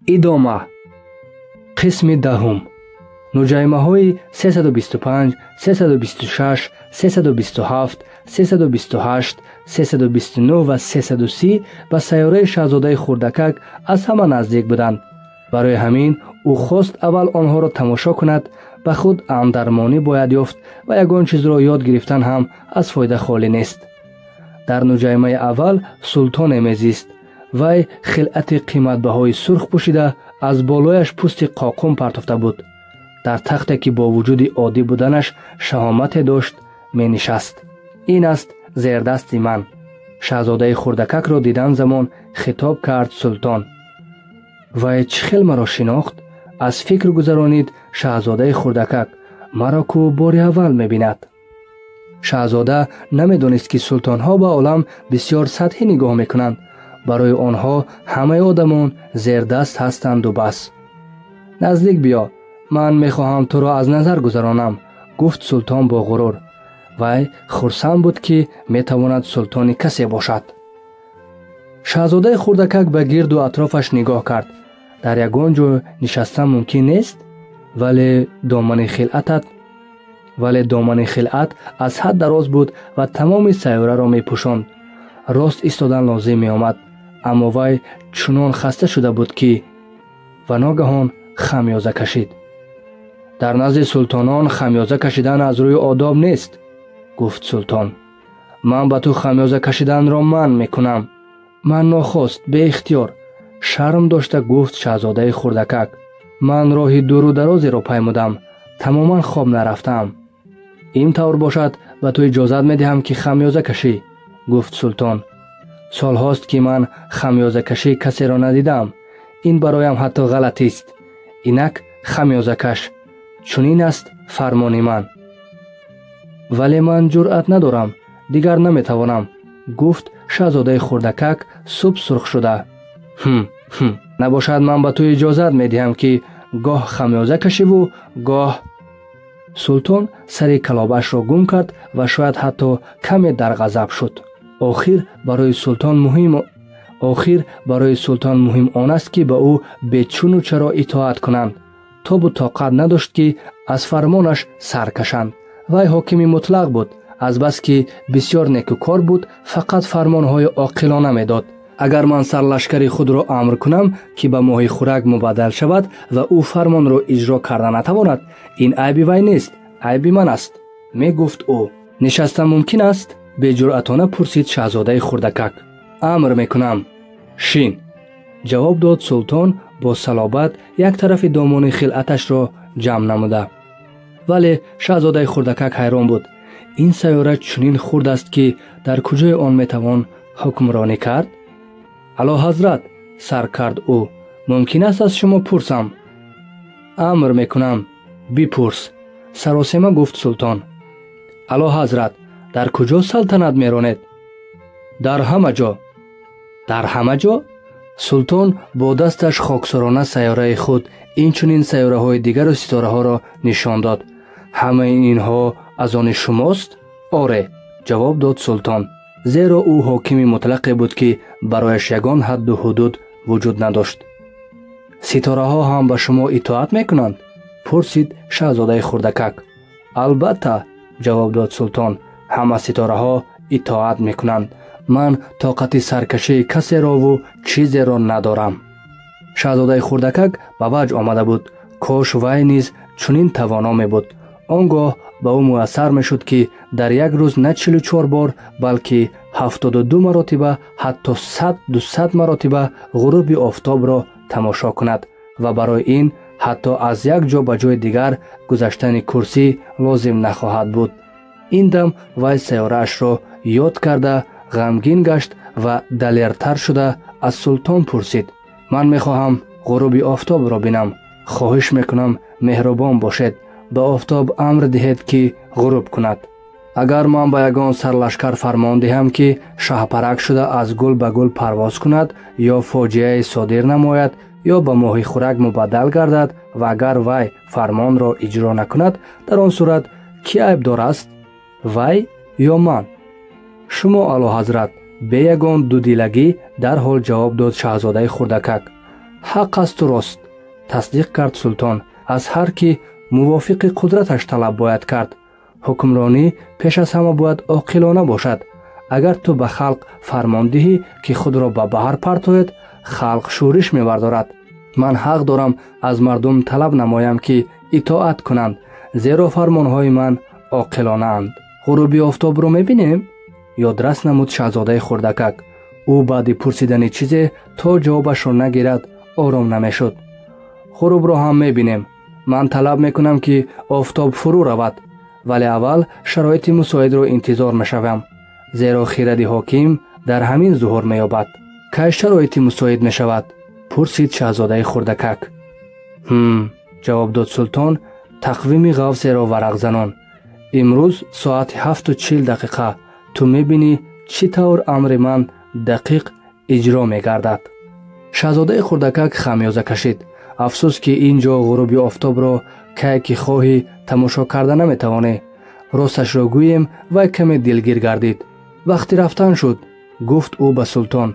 ادامه. قسم دهم. نوجایمه های 325، 326، 327، 328، 329 و 330 به سیاره شاهزاده خردکک از همه نزدیک بودند. برای همین او خواست اول آنها را تماشا کند. به خود اندرمانی باید یافت و یگان چیز را یاد گرفتن هم از فایده خالی نیست. در نوجایمه اول سلطان میزیست. وی خلعت قیمت بهای سرخ پوشیده، از بالایش پوست قاقم پرتافته بود. در تختی که با وجود عادی بودنش شهامت داشت می نشست. این است زیردست من. شاهزاده خردکک را دیدن زمان خطاب کرد سلطان. وی چخیل مرا شناخت، از فکر گذرانید شاهزاده خردکک مرا کو بار اول می بیند. شاهزاده نمی دانست که سلطان ها به عالم بسیار سطحی نگاه می کنند. برای آنها همه آدمان زیردست هستند و بس. نزدیک بیا، من می خواهم تو را از نظر گذرانم، گفت سلطان با غرور. وی خرسند بود که می تواند سلطان کسی باشد. شاهزاده خردکک به گرد و اطرافش نگاه کرد. در یگان جا نشستن ممکن نیست، ولی دامن خلعت از حد دراز بود و تمام سیاره را می پوشاند. راست ایستادن لازم می آمد، اما وی چنان خسته شده بود که و ناگهان خمیازه کشید. در نزد سلطانان خمیازه کشیدن از روی آداب نیست، گفت سلطان. من به تو خمیازه کشیدن را منع می کنم. من ناخواست به اختیار، شرم داشته گفت شاهزاده خردکک. من راه دور و درازی را پیمودم، تماما خواب نرفتم. این طور باشد به تو اجازت می دهم که خمیازه کشی، گفت سلطان. سال هاست که من خمیازه کشی کسی را ندیدم. این برایم حتی غلط است. اینک خمیازه کش، چنین است فرمان من. ولی من جرأت ندارم، دیگر نمی توانم، گفت شاهزاده خردکک صبح سرخ شده. نباشد من به تو اجازت می دهم که گاه خمیازه کشی و گاه. سلطان سر کلابش را گم کرد و شاید حتی کمی در غضب شد. آخر برای سلطان مهم آن است که به او به چون و چرا اطاعت کنند. تاب و طاقت نداشت که از فرمانش سر کشند. وی حاکم مطلق بود، از بس که بسیار نیکوکار بود، فقط فرمانهای عاقلانه میداد. اگر من سرلشکری خود را امر کنم که به ماهی خوراک مبادل شود و او فرمان را اجرا کرده نتواند، این عیب وی نیست، عیب من است، می گفت او. نشستن ممکن است؟ به جرأتانه پرسید شاهزاده خردکک. امر میکنم. شین، جواب داد سلطان با صلابت، یک طرف دامان خلعتش را جمع نموده. ولی شاهزاده خردکک حیران بود. این سیاره چنین خرد است که در کجای آن میتوان حکمرانی کرد؟ اعلی حضرت، سر کرد او، ممکن است از شما پرسم؟ امر میکنم، بپرس، سراسیمه گفت سلطان. اعلی حضرت، در کجا سلطنت میرانید؟ در همه جا. در همه جا؟ سلطان با دستش خاکسارانه سیاره خود این چنین سیاره های دیگر و ستاره ها را نشان داد. همه اینها از آن شماست؟ آره، جواب داد سلطان، زیرا او حاکم مطلق بود که برایش یگان حد و حدود وجود نداشت. ستاره ها هم به شما اطاعت میکنند؟ پرسید شاهزاده خردکک. البته، جواب داد سلطان، همه ستاره ها اطاعت میکنند. من طاقت سرکشی کسی را و چیزی را ندارم. شاهزاده خردکک به وجه آمده بود. کاش وی نیز چنین توانا می بود. آنگاه به او میسر می شد که در یک روز نه 44 بار بلکه 72 مراتبه، حتی 100-200 مراتبه غروب آفتاب را تماشا کند و برای این حتی از یک جا به جای دیگر گذشتن کرسی لازم نخواهد بود. این دم وی سیاره اش را یاد کرده غمگین گشت و دلیرتر شده از سلطان پرسید. من میخواهم غروب آفتاب را بینم. خواهش میکنم مهربان باشید، به آفتاب امر دهید که غروب کند. اگر من به یگان سرلشکر فرمان دهم که شهپرک شده از گل به گل پرواز کند یا فاجعه صادر نماید یا به ماهی خوراک مبدل گردد و اگر وی فرمان را اجرا نکند، در آن صورت کی عیبدار است؟ وی یا من؟ شما اعلی حضرت، به یگان دودیلگی در حال جواب داد شاهزاده خردکک. ҳақ асту рост, тасдиқ кард султон. аз ҳар ки мувофиқи қудраташ талаб бояд кард. ҳукмронӣ пеш аз ҳама бояд оқилона бошад. агар ту ба халқ фармон диҳӣ ки худро ба баҳр партояд, халқ шӯриш мебардорад. ман ҳақ дорам аз мардум талаб намоям ки итоат кунанд, зеро фармонҳои ман оқилонаанд. ғуруби офтобро мебинем? ёдрас намуд шаҳзодаи хурдакак. ӯ баъди пурсидани чизе то ҷавобашро нагирад ором намешуд. ғурубро ҳам мебинем. ман талаб мекунам ки офтоб фурӯ равад, вале аввал шароити мусоидро интизор мешавам, зеро хиради ҳоким дар ҳамин зуҳур меёбад. кай шароити мусоид мешавад? пурсид шаҳзодаи хурдакак. ҷавоб дод султон тақвими ғавсеро варақ занон. имрӯз соати 7:40 ту мебинӣ чӣ тавр амри ман дақиқ иҷро мегардад. шаҳзодаи хурдакак хамёза кашид. афсӯс ки ин ҷо ғуруби офтобро кай ки хоҳӣ тамошо карда наметавонӣ. росташро гӯем, вай каме дилгир гардид. вақти рафтан шуд, гуфт ӯ ба султон.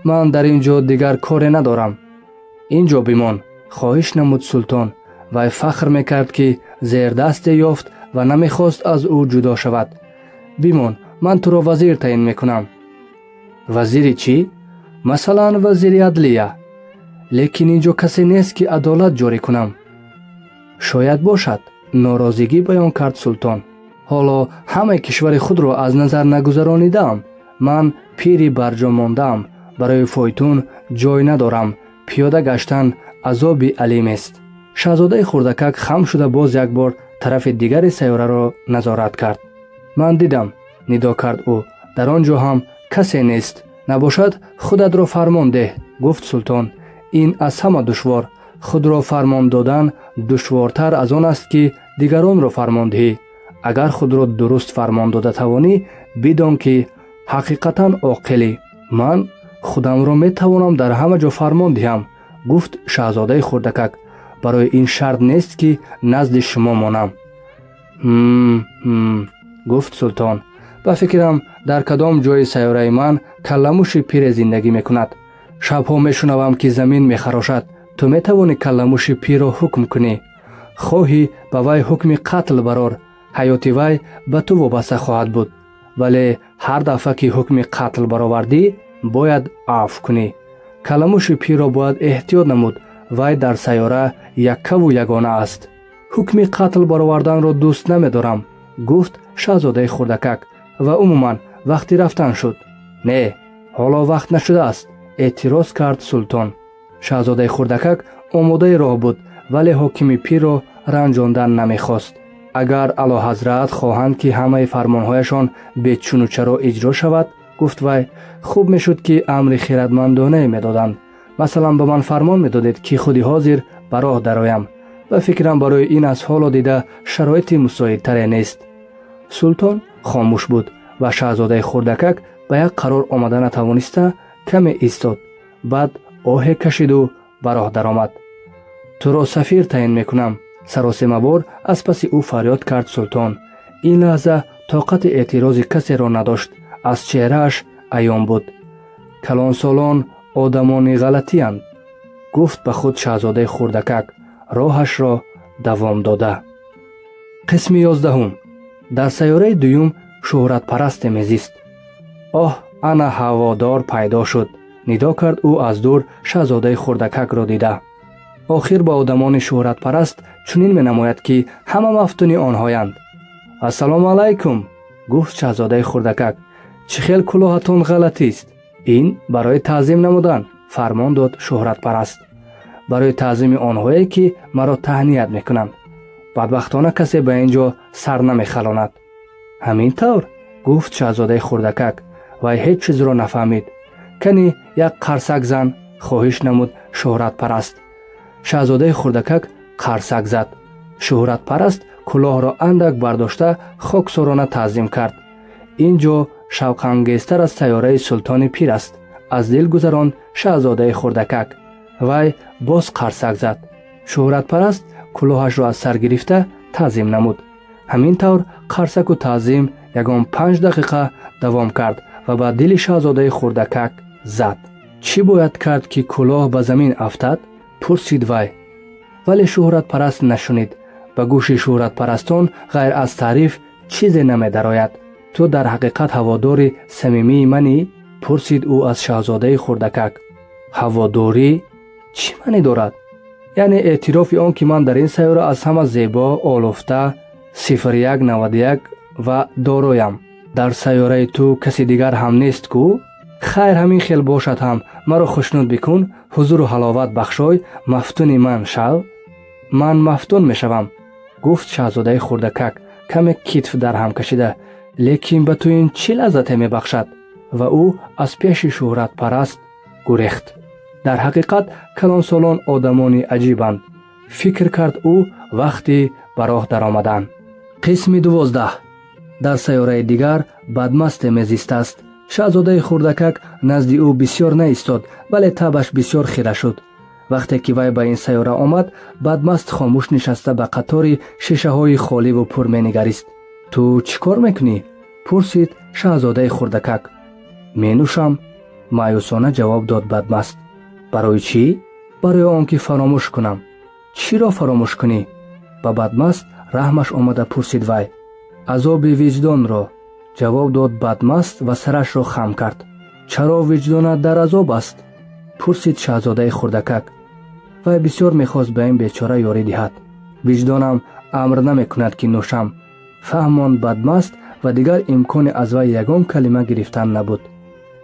ман дар ин ҷо дигар коре надорам. ин ҷо бимон, хоҳиш намуд султон. вай фахр мекард ки зердасте ёфт ва намехост аз ӯ ҷудо шавад. бимон, ман туро вазир таъин мекунам. вазири чӣ? масалан вазири адлия. лекин ин ҷо касе нест ки адолат ҷорӣ кунам. шояд бошад, норозигӣ баён кард султон. ҳоло ҳамаи кишвари худро аз назар нагузаронидаам. ман пири барҷо мондаам. барои фойтун ҷой надорам. пиёда гаштан азоби алимест. шаҳзодаи хурдакак хам шуда боз як бор тарафи дигари сайёраро назорат кард. ман дидам, нидо кард ӯ. дар он ҷо ҳам касе нест. набошад худатро фармон деҳ, гуфт султон. ин аз ҳама душвор. худро фармон додан душвортар аз он аст ки дигаронро фармон диҳӣ. агар худро дуруст фармон дода тавонӣ, бидон ки ҳақиқатан оқилӣ. ман худамро метавонам дар ҳама ҷо фармон диҳам, гуфт шаҳзодаи хурдакак. барои ин шарт нест ки назди шумо монам. гуфт султон. ба фикрам дар кадом ҷои сайёраи ман калламуши пире зиндагӣ мекунад. шабҳо мешунавам ки замин мехарошад. ту метавонӣ калламуши пирро ҳукм кунӣ. хоҳӣ ба вай ҳукми қатл барор. ҳаёти вай ба ту вобаста хоҳад буд. вале ҳар дафъа ки ҳукми қатл баровардӣ, бояд афв кунӣ. калламуши пирро бояд эҳтиёт намуд. вай дар сайёра яккаву ягона аст. ҳукми қатл бароварданро дӯст намедорам, гуфт шаҳзодаи хурдакак. ва умуман вақти рафтан шуд. не, ҳоло вақт нашудааст, эътироз кард султон. шаҳзодаи хурдакак омодаи роҳ буд, вале ҳокими пирро ранҷондан намехост. агар аълоҳазрат хоҳанд ки ҳамаи фармонҳояшон бечунучаро иҷро шавад, гуфт вай, хуб мешуд ки амри хиратмандонае медоданд. масалан ба ман фармон медодед ки худи ҳозир ба роҳ дароям. ба фикрам барои ин аз ҳоло дида шароити мусоидтаре нест. султон хомӯш буд ва шаҳзодаи хурдакак ба як қарор омада натавониста каме истод. баъд оҳе кашиду ба роҳ даромад. туро сафир таъин мекунам. саросемавор аз паси ӯ фарёд кард султон. ин лаҳза тоқати эътирози касеро надошт. аз чеҳрааш аён буд. калонсолон одамони ғалатиянд, гуфт ба худ шаҳзодаи хурдакак, роҳашро давом дода. қисми 11. дар сайёраи дуюм шӯҳратпарасте мезист. оҳ, ана ҳаводор пайдо шуд, нидо кард ӯ аз дур шаҳзодаи хурдакакро дида. охир ба одамони шӯҳратпараст чунин менамояд ки ҳама мафтуни онҳоянд. ассалому алайкум, гуфт шаҳзодаи хурдакак. чӣ хел кулоҳатон ғалатист? ин барои таъзим намудан, фармон дод шӯҳратпараст. барои таъзими онҳое ки маро таҳният мекунанд. бадбахтона касе ба ин ҷо сар намехалонад. ҳамин тавр, гуфт шаҳзодаи хурдакак. вай ҳеҷ чизро нафаҳмид. кани як қарсак зан, хоҳиш намуд шӯҳратпараст. шаҳзодаи хурдакак қарсак зад. шӯҳратпараст кулоҳро андак бардошта хоксорона таъзим кард. ин ҷо шавқангезтар аз сайёраи султони пир аст. аз дил гузаронд шаҳзодаи хурдакак. вай боз қарсак зад. шӯҳратпараст кулоҳашро аз сар гирифта таъзим намуд. ҳамин тавр қарсаку таъзим ягон 5 дақиқа давом кард ва ба дили шаҳзодаи хурдакак зад. چی باید کرد که کلاه به زمین افتد؟ پرسید وی. ولی شهرت پرست نشنید. به گوش شهرت پرستان غیر از تعریف چیزی نمی درآید. تو در حقیقت هوادار صمیمی منی؟ پرسید او از شاهزاده خردکک. هواداری چی معنی دارد؟ یعنی اعتراف آن که من در این سیاره از همه زیبا، آلفته، 0191 و دارویم. در سیاره تو کسی دیگر هم نیست کو؟ خیر همین خیل باشد هم مرا خوشنود بکن، حضور و حلاوت بخشای، مفتون من شو. من مفتون می شوم، گفت شاهزاده خردکک کمی کتف در هم کشیده. لیکن به تو این چی لذت می بخشد؟ و او از پیش شهرت پرست گریخت. در حقیقت کلانسالان آدمانی عجیبند، فکر کرد او وقتی به راه در آمدند. قسم 12. در سیاره دیگر بدمست میزیست است. شاهزاده خردکک نزد او بسیار نایستاد، ولی تبش بسیار خیره شد. وقتی که وی به این سیاره آمد، بدمست خاموش نشسته به قطار شیشه های خالی و پر می نگریست. تو چی کار میکنی؟ پرسید شاهزاده خردکک. می نوشم، مایوسانه جواب داد بدمست. برای چی؟ برای آنکه فراموش کنم. چی را فراموش کنی؟ به بدمست رحمش آمده پرسید وی. عذاب وجدان را، جواب داد بدمست و سرش را خم کرد. چرا وجدانت در عذاب است؟ پرسید شاهزاده خردکک. وی بسیار میخواست به این بیچاره یاری دهد. وجدانم امر نمیکند که نوشم، فهمان بدمست و دیگر امکان از وی یگان کلمه گرفتن نبود.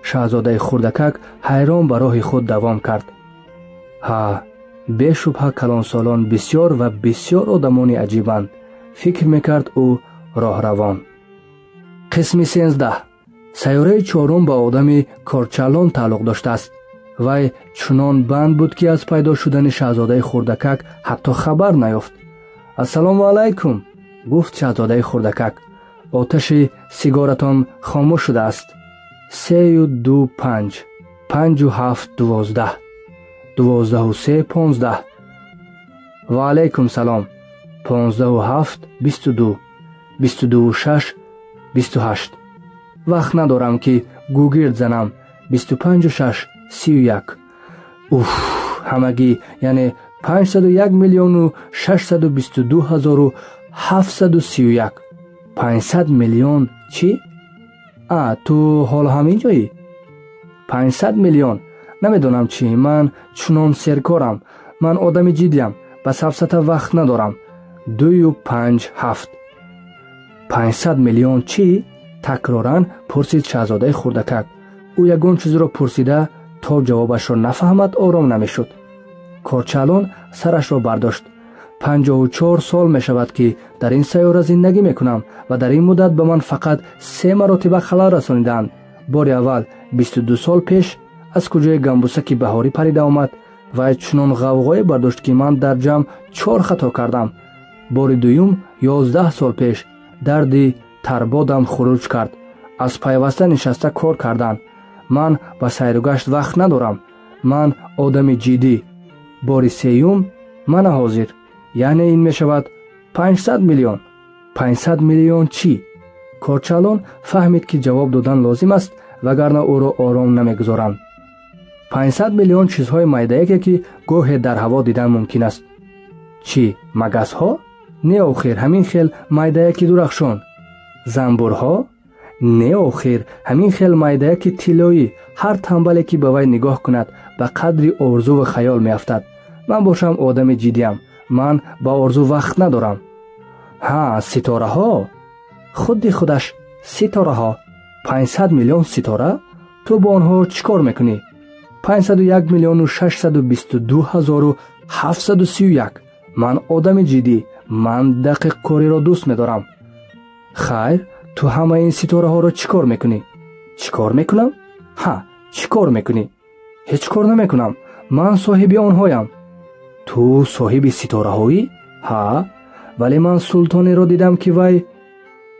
شاهزاده خردکک حیران به راه خود دوام کرد. ها، بی‌شبهه کلانسالان بسیار و بسیار آدمانی عجیبند، فکر میکرد او راه روان. قسم 13. سیاره چهارم به آدم کارچالان تعلق داشته است. وی چنان بند بود که از پیدا شدن شاهزاده خردکک حتی خبر نیافت. السلام علیکم، گفت شاهزاده خردکک. آتش سیگارتان خاموش شده است. 325 57 12 12 و 3 15. و علیکم سلام. 15 و 7 22 22 و 6 28. وقت ندارم که گوگرد زنم. 25 و 6 31. همگی یعنی 501 میلیون و 622 هزار و 731. 500 میلیون چی؟ تو حال همین جایی؟ 500 میلیون نمیدونم چی. من چنان سرکارم. من آدم جدیم، به سفسطه وقت ندارم. 2 و 5 7. 500 میلیون چی؟ تکرارن پرسید شاهزاده خردکک. او یگان چیز را پرسیده تا جوابش را نفهمد آرام نمیشد. کارچالان سرش را برداشت. 54 سال می شود که در این سیاره زندگی می کنم و در این مدت به من فقط 3 مرتبه خلال رسانیدند. بار اول 22 سال پیش از کجای گنبوسک بهاری پریده آمد و چنان غوغای برداشت که من در جمع 4 خطا کردم. بار دویم 11 سال پیش دردی تربادم خروج کرد. از پیوسته نشسته کار کردن. من به سیر و گشت وقت ندارم. من آدم جدی. بار سیوم من حاضر. یعنی این می شود 500 میلیون. 500 میلیون چی؟ کارچالان فهمید که جواب دادن لازم است وگرنه او را آرام نمیگذارند. 500 میلیون چیزهای میده که گوه در هوا دیدن ممکن است. چی؟ مگس ها؟ نه آخر همین خیل میده که درخشان. زنبور ها؟ نه آخر همین خیل میده که طلایی. هر تنبلی که به وی نگاه کند به قدری آرزو و خیال می افتد. من باشم آدم جدیم. من با آرزو وقت ندارم. ستاره ها؟ خودش ستاره ها. 500 میلیون ستاره؟ تو با آنها چیکار میکنی؟ 501 میلیون و 622 هزار و 731. من آدم جدی. من دقیق کاری را دوست میدارم. خیر تو همه این ستاره ها را چیکار میکنی؟ چیکار میکنم؟ چیکار میکنی؟ هیچ کار نمیکنم. من صاحب آنهایم. تو صاحب ستاره هایی؟ ولی من سلطانی را دیدم که وی.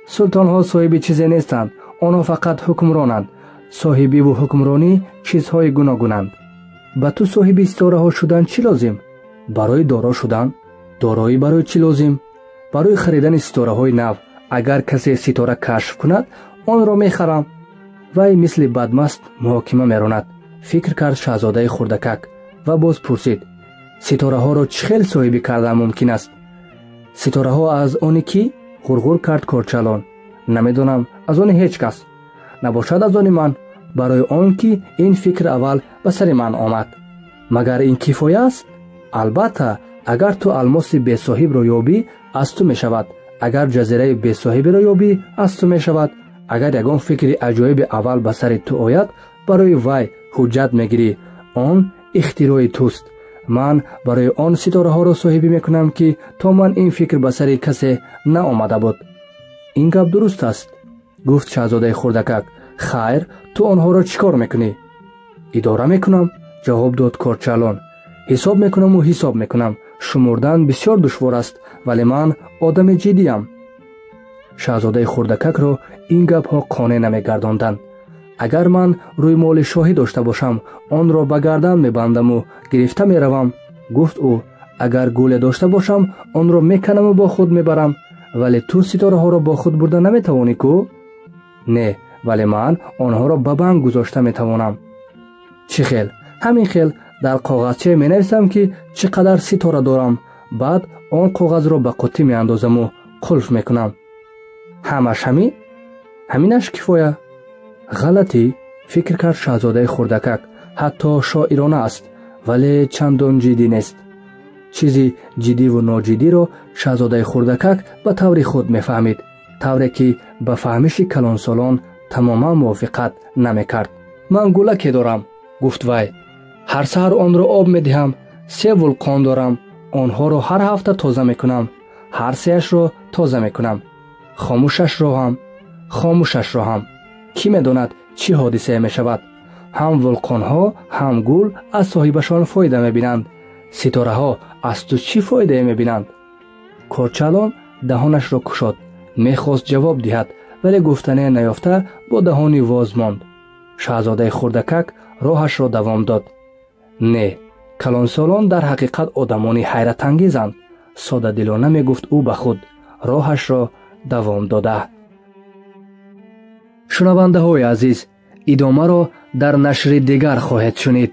سلطان ها صاحب چیزی نیستند. آنها فقط حکمرانند. صاحبی و حکمرانی چیزهای گوناگونند. به تو صاحب ستاره ها شدن چی لازم؟ برای دارا شدن؟ دارایی برای چی لازم؟ برای خریدن ستاره های نو. اگر کسی ستاره کشف کند آن را میخرم. وی مثل بدمست محاکمه میراند. фикр кард шаҳзодаи хурдакак ва боз пурсид: ситораҳоро чӣ хел соҳибӣ кардан мумкин аст? ситораҳо аз они кӣ? ғурғур кард корчалон. намедонам, аз они ҳеҷ кас. набошад аз они ман, барои он ки ин фикр аввал ба сари ман омад. магар ин кифоя аст? албатта, агар ту алмоси бесоҳибро ёбӣ, аз ту мешавад. агар ҷазираи бесоҳиберо ёбӣ, аз ту мешавад. агар ягон фикри аҷоиби аввал ба сари ту ояд, барои вай ҳуҷҷат мегирӣ. он ихтирои туст. ман барои он ситораҳоро соҳибӣ мекунам ки то ман ин фикр ба сари касе наомада буд. ин гап дуруст аст, гуфт шаҳзодаи хурдакак. хайр, ту онҳоро чӣ кор мекунӣ? идора мекунам, ҷавоб дод корчалон. ҳисоб мекунаму ҳисоб мекунам. шумурдан бисёр душвор аст, вале ман одами ҷиддиам. шаҳзодаи хурдакакро ин гапҳо қонеъ намегардонданд. агар ман рӯймоли шоҳӣ дошта бошам, онро ба гардан мебандаму гирифта меравам, гуфт ӯ. агар гуле дошта бошам, онро меканаму бо худ мебарам. вале ту ситораҳоро бо худ бурда наметавонӣ кӯ? не, вале ман онҳоро ба банк гузошта метавонам. чӣ хел? ҳамин хел. дар коғазче менависам ки чӣ қадар ситора дорам. баъд он коғазро ба қуттӣ меандозаму қулф мекунам. ҳамаш ҳамин? ҳаминаш кифоя? ғалатӣ, фикр кард шаҳзодаи хурдакак. ҳатто шоирона аст, вале чандон ҷиддӣ нест. чизи ҷиддиву ноҷиддиро шаҳзодаи хурдакак ба таври худ мефаҳмид, тавре ки ба фаҳмиши калонсолон тамоман мувофиқат намекард. ман гулаке дорам, гуфт вай. ҳар саҳар онро об медиҳам. 3 вулқон дорам. онҳоро ҳар ҳафта тоза мекунам. ҳар сеашро тоза мекунам. хомӯшашро ҳам. кӣ медонад чӣ ҳодисае мешавад? ҳам вулқонҳо, ҳам гул аз соҳибашон фоида мебинанд. ситораҳо аз ту чӣ фоидае мебинанд? корчалон даҳонашро кушод. мехост ҷавоб диҳад, вале гуфтане наёфта бо даҳони воз монд. шаҳзодаи хурдакак роҳашро давом дод. не, калонсолон дар ҳақиқат одамони ҳайратангезанд, содадилона мегуфт ӯ ба худ, роҳашро давом дода. шунавандаҳои азиз, идомаро дар нашри дигар хоҳед шунид.